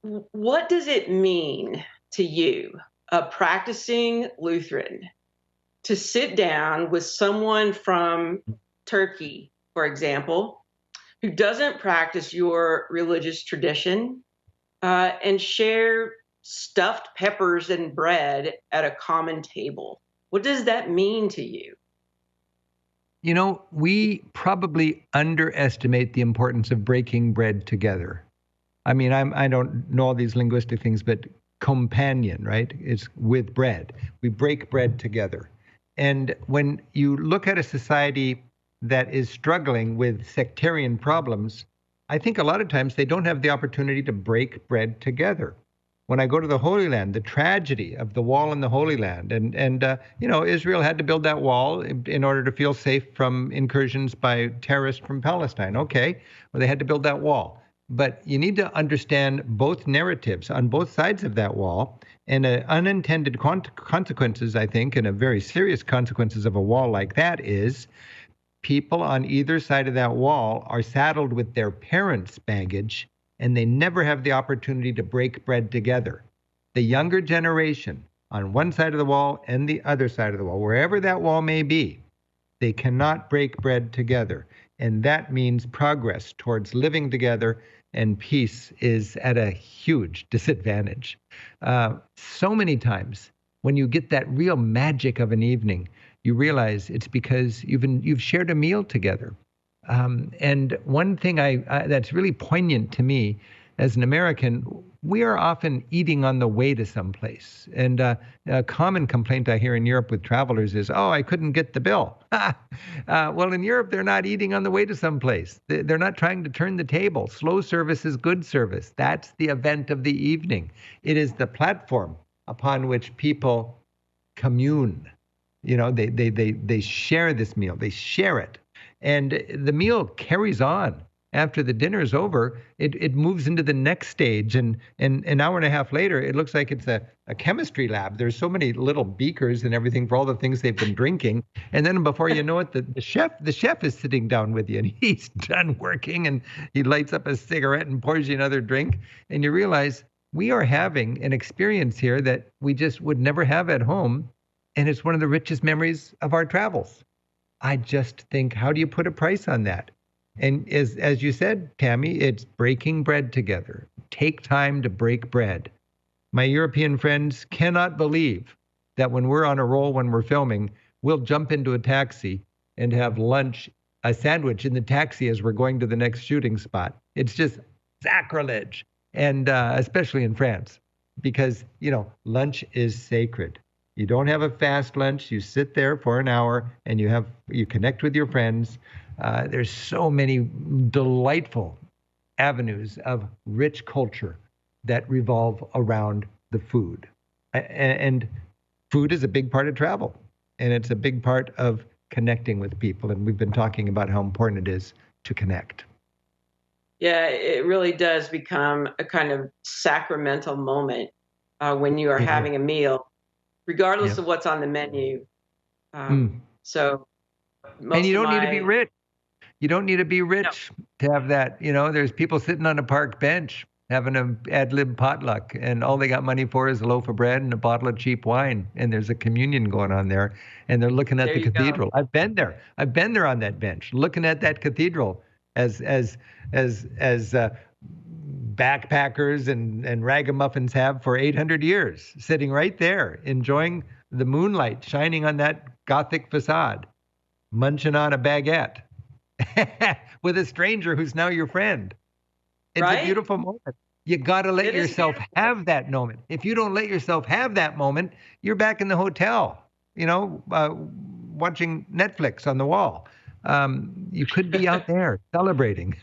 What does it mean to you, a practicing Lutheran, to sit down with someone from Turkey, for example, who doesn't practice your religious tradition, and share stuffed peppers and bread at a common table? What does that mean to you? We probably underestimate the importance of breaking bread together. I mean, I don't know all these linguistic things, but companion, right? It's with bread. We break bread together. And when you look at a society that is struggling with sectarian problems, I think a lot of times they don't have the opportunity to break bread together. When I go to the Holy Land, the tragedy of the wall in the Holy Land, and Israel had to build that wall in order to feel safe from incursions by terrorists from Palestine. Okay, well they had to build that wall, but you need to understand both narratives on both sides of that wall, and unintended consequences, I think, and a very serious consequences of a wall like that is people on either side of that wall are saddled with their parents' baggage, and they never have the opportunity to break bread together. The younger generation on one side of the wall and the other side of the wall, wherever that wall may be, they cannot break bread together. And that means progress towards living together, and peace is at a huge disadvantage. So many times, when you get that real magic of an evening, you realize it's because you've shared a meal together. And one thing that's really poignant to me as an American, we are often eating on the way to someplace. And a common complaint I hear in Europe with travelers is, "Oh, I couldn't get the bill." Well, in Europe, they're not eating on the way to someplace. They're not trying to turn the table. Slow service is good service. That's the event of the evening. It is the platform upon which people commune. They share this meal. They share it, and the meal carries on after the dinner is over. It moves into the next stage, and an hour and a half later, it looks like it's a chemistry lab. There's so many little beakers and everything for all the things they've been drinking, and then before you know it, the chef is sitting down with you, and he's done working, and he lights up a cigarette and pours you another drink, and you realize we are having an experience here that we just would never have at home, and it's one of the richest memories of our travels. I just think, how do you put a price on that? And as you said, Tammy, it's breaking bread together. Take time to break bread. My European friends cannot believe that when we're on a roll, when we're filming, we'll jump into a taxi and have lunch, a sandwich in the taxi as we're going to the next shooting spot. It's just sacrilege, and especially in France, because lunch is sacred. You don't have a fast lunch. You sit there for an hour and you connect with your friends. There's so many delightful avenues of rich culture that revolve around the food. And food is a big part of travel, and it's a big part of connecting with people. And we've been talking about how important it is to connect. Yeah, it really does become a kind of sacramental moment when you are It is. having a meal, regardless Yeah. of what's on the menu. Mm. So And you most of don't need to be my rich. You don't need to be no, rich to have that. There's people sitting on a park bench having a ad lib potluck, and all they got money for is a loaf of bread and a bottle of cheap wine. And there's a communion going on there, and they're looking at there the you go. cathedral. I've been there. I've been there on that bench, looking at that cathedral as backpackers and ragamuffins have for 800 years, sitting right there, enjoying the moonlight shining on that Gothic facade, munching on a baguette with a stranger who's now your friend. It's a Right? beautiful moment. You got to let It is yourself beautiful. have that moment. If you don't let yourself have that moment, you're back in the hotel, watching Netflix on the wall. You could be out there celebrating.